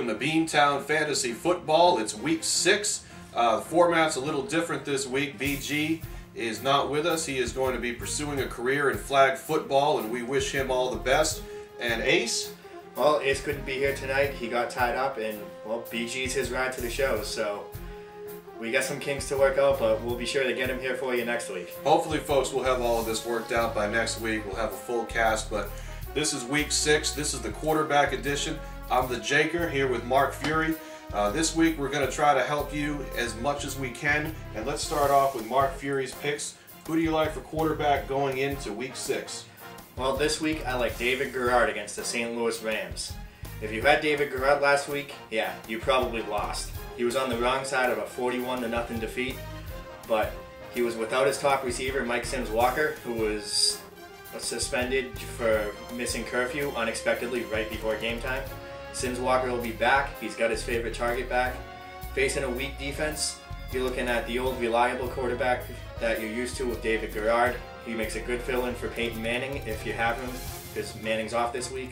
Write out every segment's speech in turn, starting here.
welcome to Beantown Fantasy Football. It's week 6. The format's a little different this week. BG is not with us. He is going to be pursuing a career in flag football, and we wish him all the best. And Ace? Well, Ace couldn't be here tonight. He got tied up, and, well, BG's his ride to the show, so we got some kinks to work out, but we'll be sure to get him here for you next week. Hopefully, folks, we'll have all of this worked out by next week. We'll have a full cast, but this is week 6. This is the quarterback edition. I'm the Jaker here with Mark Fury. This week we're going to try to help you as much as we can. And let's start off with Mark Fury's picks. Who do you like for quarterback going into week 6? Well, this week I like David Garrard against the St. Louis Rams. If you had David Garrard last week, yeah, you probably lost. He was on the wrong side of a 41-0 defeat, but he was without his top receiver, Mike Sims-Walker, who was suspended for missing curfew unexpectedly right before game time. Sims-Walker will be back. He's got his favorite target back. Facing a weak defense, you're looking at the old reliable quarterback that you're used to with David Garrard. He makes a good fill-in for Peyton Manning if you have him, because Manning's off this week.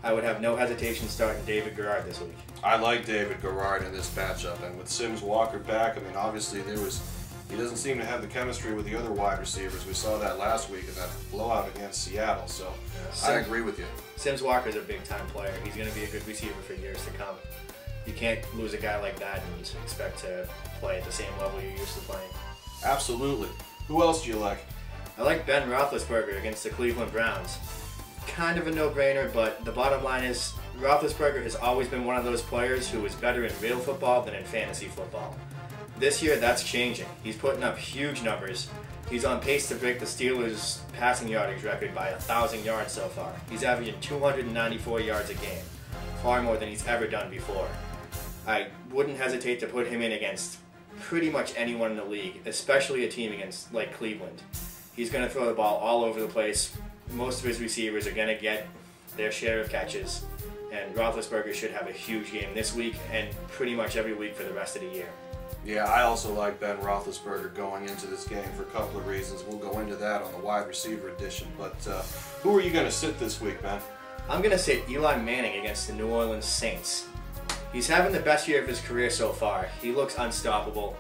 I would have no hesitation starting David Garrard this week. I like David Garrard in this matchup, and with Sims-Walker back, I mean, obviously he doesn't seem to have the chemistry with the other wide receivers. We saw that last week in that blowout against Seattle, so I agree with you. Sims-Walker's a big-time player. He's going to be a good receiver for years to come. You can't lose a guy like that and expect to play at the same level you're used to playing. Absolutely. Who else do you like? I like Ben Roethlisberger against the Cleveland Browns. Kind of a no-brainer, but the bottom line is Roethlisberger has always been one of those players who is better in real football than in fantasy football. This year, that's changing. He's putting up huge numbers. He's on pace to break the Steelers' passing yardage record by 1,000 yards so far. He's averaging 294 yards a game, far more than he's ever done before. I wouldn't hesitate to put him in against pretty much anyone in the league, especially a team like Cleveland. He's going to throw the ball all over the place. Most of his receivers are going to get their share of catches, and Roethlisberger should have a huge game this week and pretty much every week for the rest of the year. Yeah, I also like Ben Roethlisberger going into this game for a couple of reasons. We'll go into that on the wide receiver edition. But who are you going to sit this week, Ben? I'm going to sit Eli Manning against the New Orleans Saints. He's having the best year of his career so far. He looks unstoppable.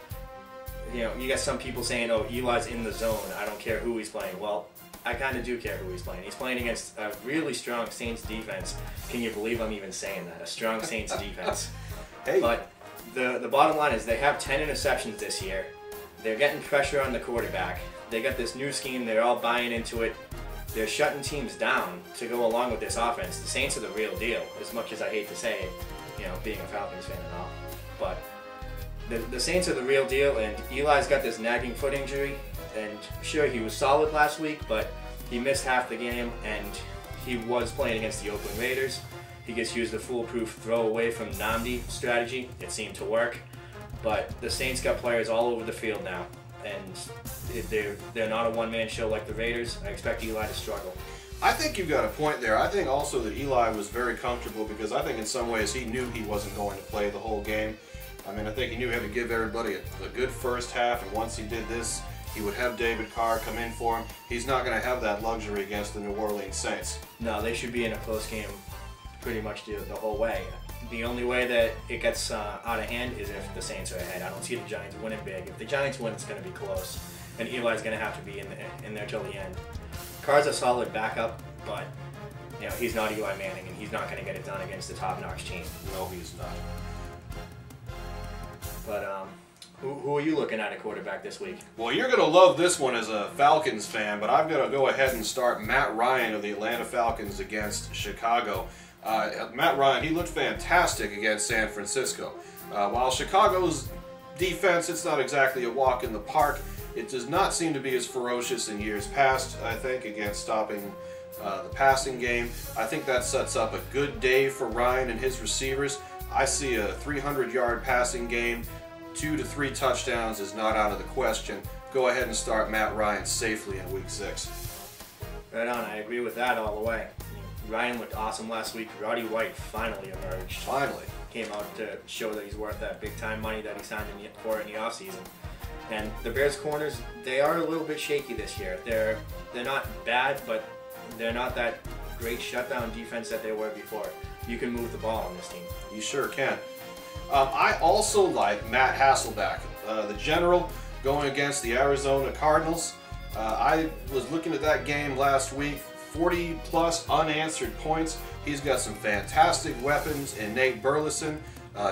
You know, you got some people saying, oh, Eli's in the zone. I don't care who he's playing. Well, I kind of do care who he's playing. He's playing against a really strong Saints defense. Can you believe I'm even saying that? A strong Saints defense. Hey. But the bottom line is they have 10 interceptions this year. They're getting pressure on the quarterback. They got this new scheme. They're all buying into it. They're shutting teams down to go along with this offense. The Saints are the real deal, as much as I hate to say it, you know, being a Falcons fan and all. But the Saints are the real deal, and Eli's got this nagging foot injury. And sure, he was solid last week, but he missed half the game, and he was playing against the Oakland Raiders. He just used the foolproof throw away from Namdi strategy. It seemed to work. But the Saints got players all over the field now, and they're not a one-man show like the Raiders. I expect Eli to struggle. I think you've got a point there. I think also that Eli was very comfortable because I think in some ways he knew he wasn't going to play the whole game. I mean, I think he knew he had to give everybody a good first half, and once he did this, he would have David Carr come in for him. He's not going to have that luxury against the New Orleans Saints. No, they should be in a close game pretty much the whole way. The only way that it gets out of hand is if the Saints are ahead. I don't see the Giants winning big. If the Giants win, it's going to be close, and Eli's going to have to be in there till the end. Carr's a solid backup, but you know he's not Eli Manning, and he's not going to get it done against the top-notch team. No, he's not. But who are you looking at quarterback this week? Well, you're going to love this one as a Falcons fan, but I've got to go ahead and start Matt Ryan of the Atlanta Falcons against Chicago. Matt Ryan, he looked fantastic against San Francisco. While Chicago's defense, it's not exactly a walk in the park. It does not seem to be as ferocious in years past, I think, against stopping the passing game. I think that sets up a good day for Ryan and his receivers. I see a 300-yard passing game. 2 to 3 touchdowns is not out of the question. Go ahead and start Matt Ryan safely in week 6. Right on, I agree with that all the way. Ryan looked awesome last week. Roddy White finally emerged. Finally. Came out to show that he's worth that big-time money that he signed for in the offseason. And the Bears corners, they are a little bit shaky this year. They're not bad, but they're not that great shutdown defense that they were before. you can move the ball on this team. You sure can. I also like Matt Hasselbeck, the general, going against the Arizona Cardinals. I was looking at that game last week, 40 plus unanswered points. He's got some fantastic weapons in Nate Burleson.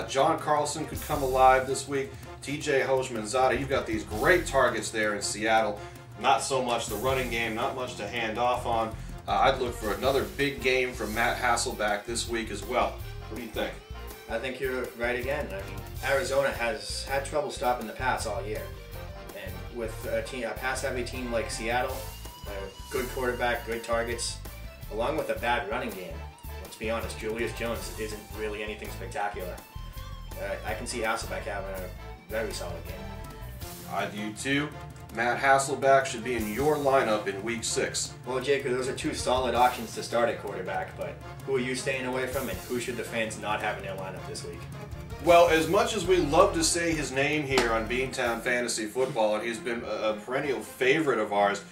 John Carlson could come alive this week. TJ Houshmandzadeh, you've got these great targets there in Seattle. Not so much the running game, not much to hand off on. I'd look for another big game from Matt Hasselbeck this week as well. What do you think? I think you're right again. I mean, Arizona has had trouble stopping the pass all year. And with a pass-heavy team like Seattle, a good quarterback, good targets, along with a bad running game, let's be honest, Julius Jones isn't really anything spectacular. I can see Hasselbeck having a very solid game. I do too. Matt Hasselbeck should be in your lineup in Week 6. Well, Jacob, those are two solid options to start at quarterback, but who are you staying away from, and who should the fans not have in their lineup this week? Well, as much as we love to say his name here on Beantown Fantasy Football, and he's been a perennial favorite of ours,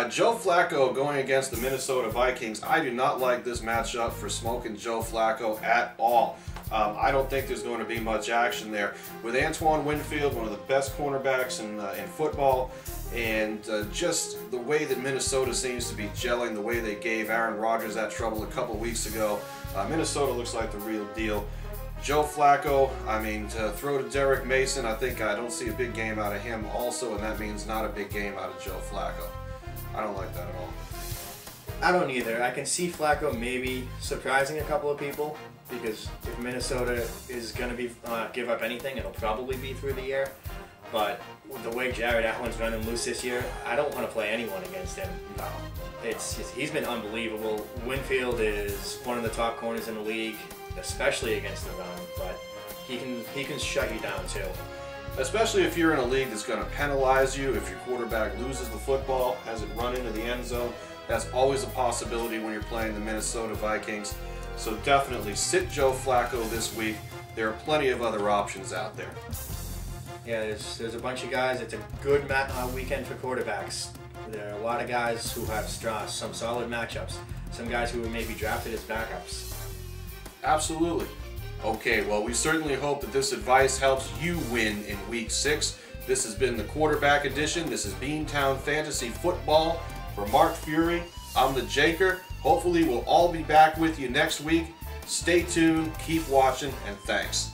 Joe Flacco going against the Minnesota Vikings, I do not like this matchup for smoking Joe Flacco at all. I don't think there's going to be much action there. With Antoine Winfield, one of the best cornerbacks in football, and just the way that Minnesota seems to be gelling, the way they gave Aaron Rodgers that trouble a couple weeks ago, Minnesota looks like the real deal. Joe Flacco, I mean, to throw to Derek Mason, I don't see a big game out of him also, and that means not a big game out of Joe Flacco. I don't like that at all. I don't either. I can see Flacco maybe surprising a couple of people, because if Minnesota is going to be give up anything, it'll probably be through the air. But with the way Jared Allen's running loose this year, I don't want to play anyone against him. No. He's been unbelievable. Winfield is one of the top corners in the league, especially against the run, but he can shut you down too. Especially if you're in a league that's going to penalize you, if your quarterback loses the football, has it run into the end zone. That's always a possibility when you're playing the Minnesota Vikings. So definitely sit Joe Flacco this week. There are plenty of other options out there. Yeah, there's a bunch of guys. It's a good weekend for quarterbacks. There are a lot of guys who have some solid matchups. Some guys who were maybe drafted as backups. Absolutely. Okay, well, we certainly hope that this advice helps you win in Week 6. This has been the Quarterback Edition. This is Beantown Fantasy Football. For Mark Fury, I'm the Jaker. Hopefully we'll all be back with you next week. Stay tuned, keep watching, and thanks.